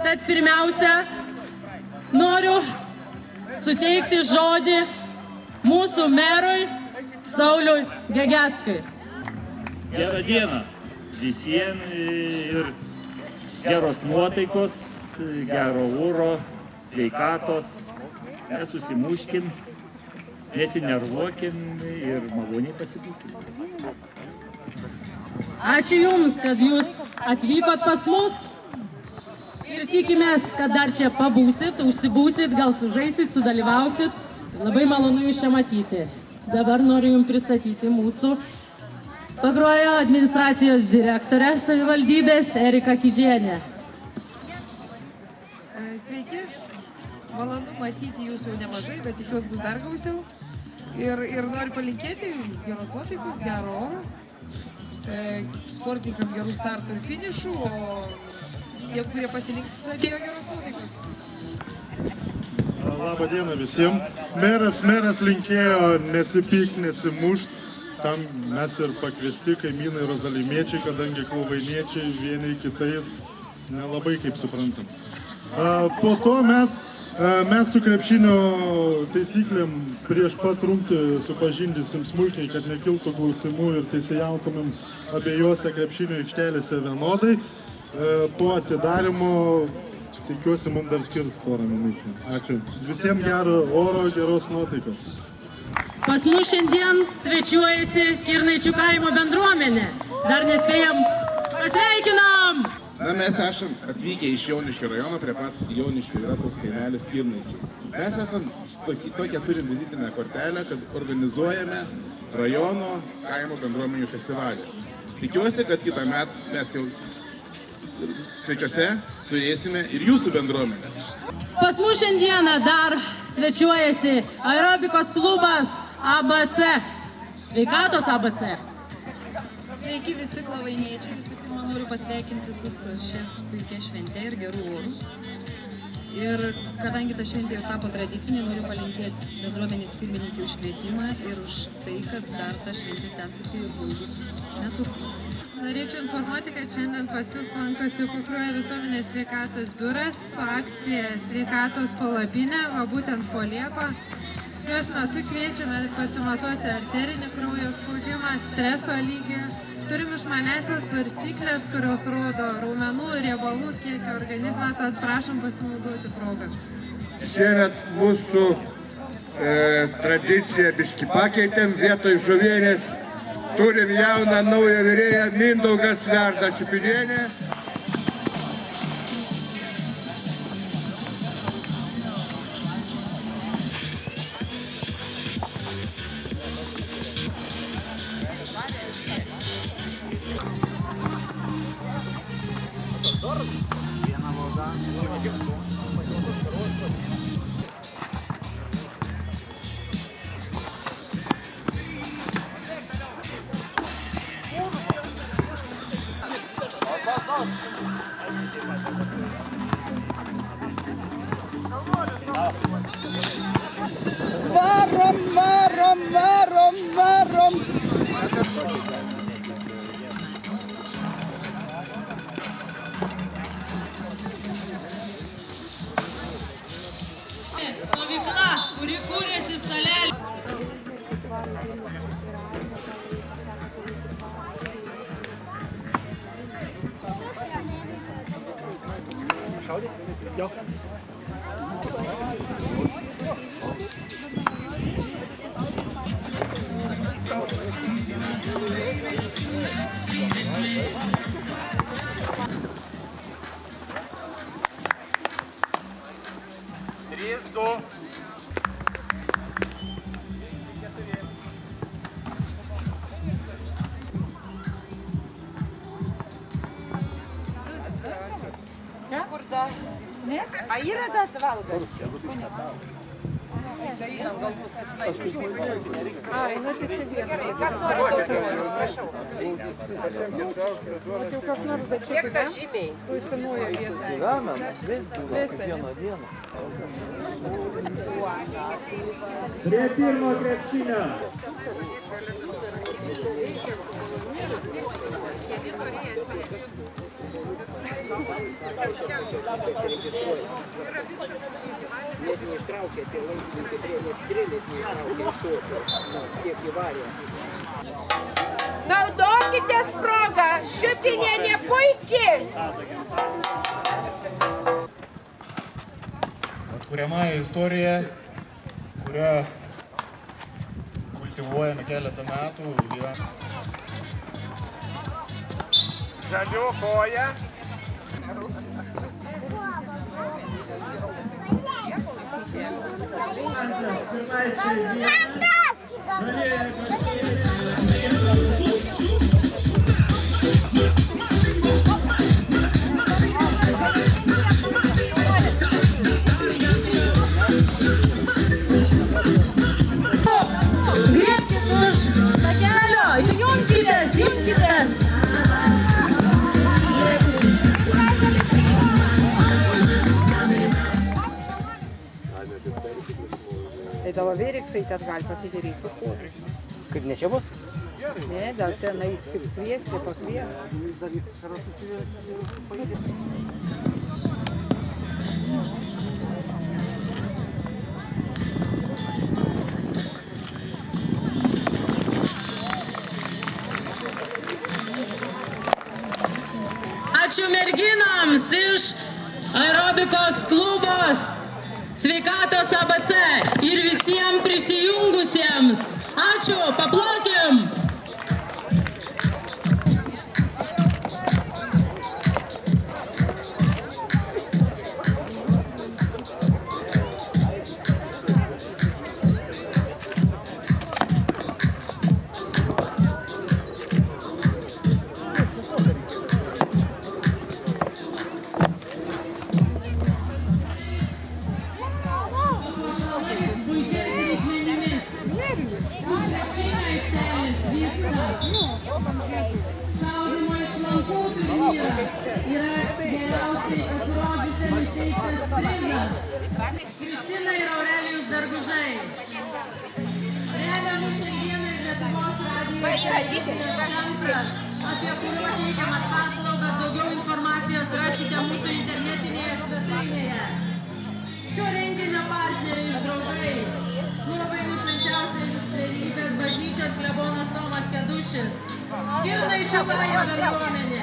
Tad pirmiausia, noriu suteikti žodį mūsų merui Sauliui Gegeckui. Gerą dieną visiems ir geros nuotaikos, gero oro, sveikatos, nesusimuškim, nesinervuokim ir maloniai pasibūkim. Ačiū Jums, kad Jūs atvykot pas mus. Ir tikimės, kad dar čia pabūsit, užsibūsit, gal sužaisit, sudalyvausit. Labai malonu Jūs čia matyti. Dabar noriu Jums pristatyti mūsų Pakruojo administracijos direktorę savivaldybės Erika Kižienė. Sveiki, malonu matyti Jūs jau nemažai, bet tikiuosi bus dar gausiau. Ir noriu palinkėti geros nuotaikos, gero oro, sportininkam gerų startų ir finišų, o tie, kurie pasilinks, atėjo geros nuotaikos. Labą dieną visiems. Meras linkėjo nesipykt, nesimušt. Tam mes ir pakviesti kaimynai rozalimiečiai, kadangi klauvainiečiai vieni kitais nelabai kaip suprantam. Po to mes su krepšinio taisyklėm prieš pat rungtį supažindysim smulkiai, kad nekiltų klausimų ir teisėjautumėm abiejose krepšinio aikštelėse vienodai. Po atidarimo tikiuosi mums dar skirs porą minučių. Ačiū. Visiems gero oro, geros nuotaikos. Pas mus šiandien svečiuojasi Kirnaičių kaimo bendruomenė. Dar nespėjom. Pasveikinam! Mes esam atvykę iš Joniškio rajono, prie pat Joniškio yra toks kaimelis Kirnaičiai. Mes esam tokią turim vizitinę kortelę, kad organizuojame rajono kaimo bendruomenių festivalį. Tikiuosi, kad kitą metą mes jau svečiuose turėsime ir jūsų bendruomenę. Pas mus šiandieną dar svečiuojasi aerobikos klubas ABC. Sveikatos ABC. Sveiki visi klauvainiečiai. Visų pirma, noriu pasveikinti su šia puikia švente ir gerų orų. Ir kadangi ta šventė jau tapo tradicinė, noriu palinkėti bendruomenės pirmininkų iškvietimą ir už tai, kad dar ta šventė tęstųsi ir ilgus metus. Norėčiau informuoti, kad šiandien pas Jūs lankosi Pakruojo visuomenės sveikatos biuras su akcija Sveikatos palapinė, o būtent po Liepą. Jos metu kviečiame pasimatuoti arterinį kraujo spaudimą, streso lygį. Turim išmanesias svarstyklės, kurios rodo raumenų ir riebalų kiekį organizmą, tad prašom pasinaudoti progą. Šiemet mūsų tradiciją biškį pakeitėm, vietoj žuvienės turim jauną naują virėją Mindaugas Verda Šipinienė. Varom! Stovykla, kuri kūrėsi salelė. Trys, du, A yra das valgas? Ai, nu tai čia gerai. Kas nori daugiau? Prašau. Kiek tas žymiai? Senojo vietoje. Gyvenam, kiekvieną dieną. Prie pirmo krepšinio. Naudokitės progą, Šiupinienė puikiai. Atkuriamąją istoriją, kurią kultivuojame keletą metų. Žaliu koja. Griebkit už takelio, junkitės, junkitės. Tai tavo vyriksai ten gali pasidaryti. Kaip ne čia bus? Ne, dar tenais kaip kviesti, pakviesti. Ačiū merginams iš aerobikos klubo Sveikatos ABC ir visiems prisijungusiems. Ačiū, paplokim. Šaudymo iš lankų turnyras yra geriausiai pasirodžiusi Liceisės prizas. Kristina ir Aurelijus Dargužai. Remia mus šiandieną ir Lietuvos radijos centras, apie kurio teikiamas paslaugas. Daugiau informacijos rasite mūsų internetinėje svetainėje. Šio renginio partneriai draugai. Globėjų švenčiausiais trejybės bažnyčios klebonas Tomas Kedušis. Kirnaičių kaimo bendruomenė.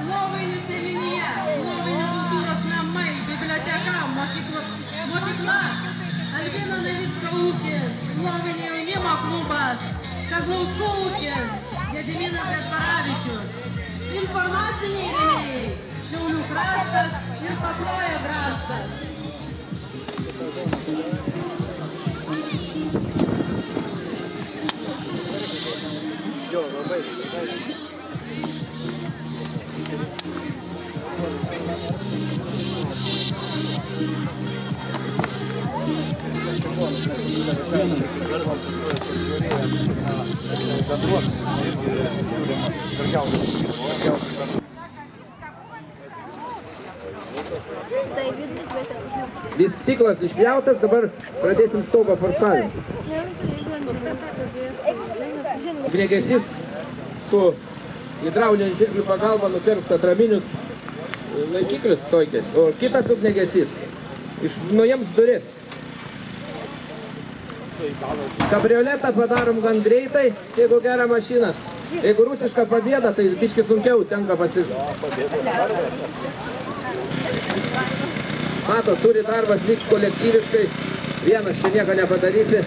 Glovainių seniūnija. Glovainių kultūros namai. Biblioteka. Mokykla. Albino Navicko ūkis. Glovainių jaunimo klubas. Kazlauskų ūkis. Gediminas Gasparavičius. Informaciniai rėmėjai. Šiaulių kraštas ir Pakruojo kraštas. Jo, labai. Vis stiklas išpjautas, dabar pradėsim stogo forsavimą. Ugniagesys su hidrauliniu žirklių pagalba nupirks atraminius laikiklius stoikės, o kitas ugniagesys nuims duris. Kabrioletą padarom gan greitai, jeigu gerą mašiną. Jeigu rusiška Pobėda, tai biški sunkiau tenka Mato, turi darbas vykti kolektyviškai, vienas čia nieko nepadarysi.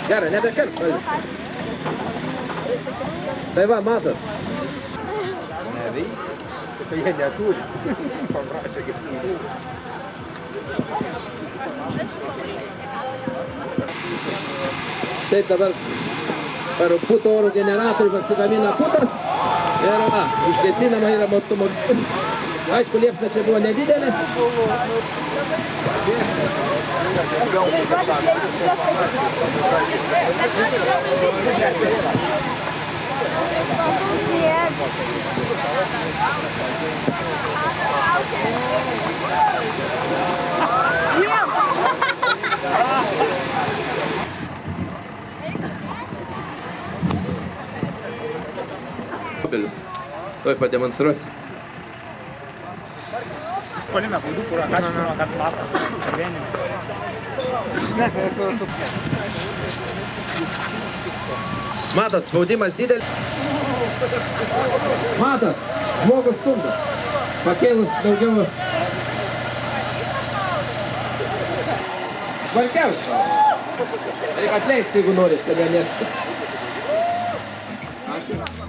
Gerai, nebekirp. Tai va, matot. Jie neturi. Paprašė kaip Taip dabar per puto oro generatorių pasigamina putas ir va, užgesinama yra automobilis. Aišku, liepsna čia buvo nedidelė. Tuoj pademonstruosiu. Polime, būdų, kur akačino, kad mato. Ne, esu. Matot, spaudimas didelis. Matot, žmogus stumdo. Pakėlus daugiau. Varkiausia. Reikia atleisti, jeigu norit, kad nenešti. Ačiū.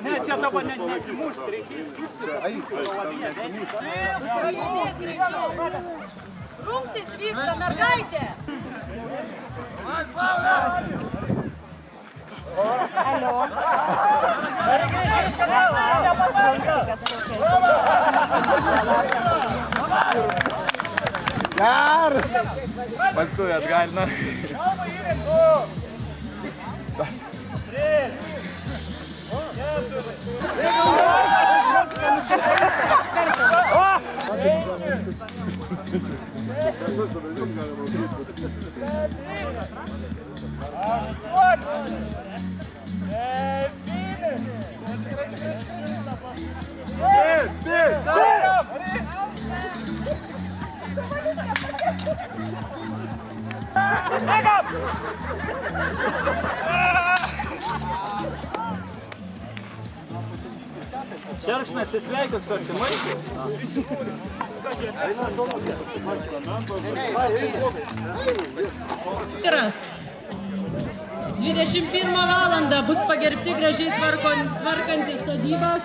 Ne, čia dabar nesimušti, reikia Rungtis vyksta, mergaitė! Alio. Geras! Paskui atgalina. Šerkšna, atsisveikink su artimaisiais. Vyras. 21 valandą bus pagerbti gražiai tvarkantis sodybas,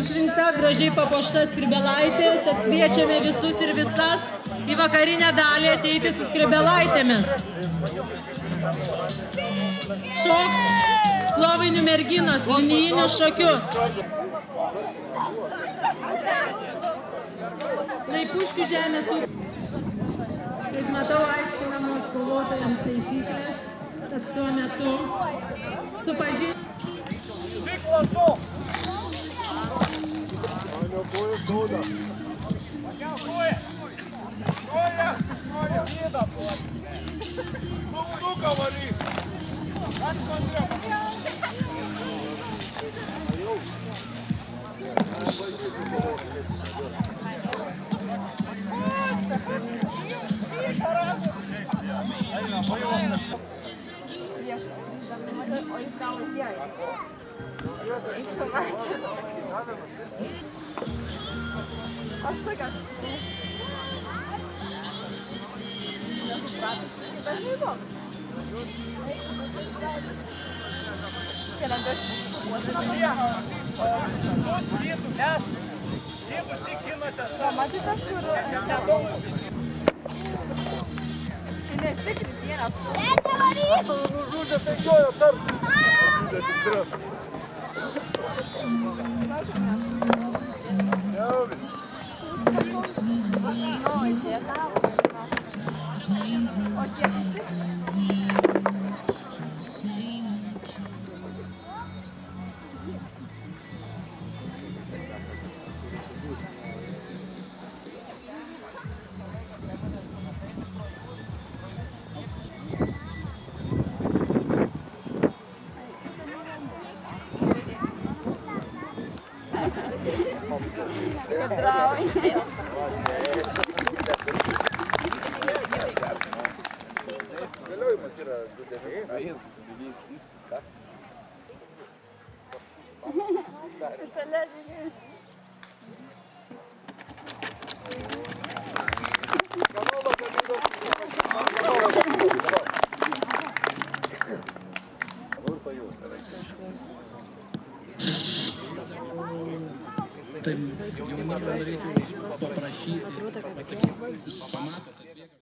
išrinkta gražiai papuošta skrybėlaitė, tad kviečiame visus ir visas į vakarinę dalį ateiti su skrybėlaitėmis. Šoks klovainių merginos, linijinius šokius. Laipuškių žemės ūkis. Kaip matau, aiškinamos kovotojams taisyklės, tad tuo metu supažinti. Tikslas to! Koja! Vyda! Spauduką varyk! Tai jaunimą norėčiau paprašyti, pasakyti, pamato.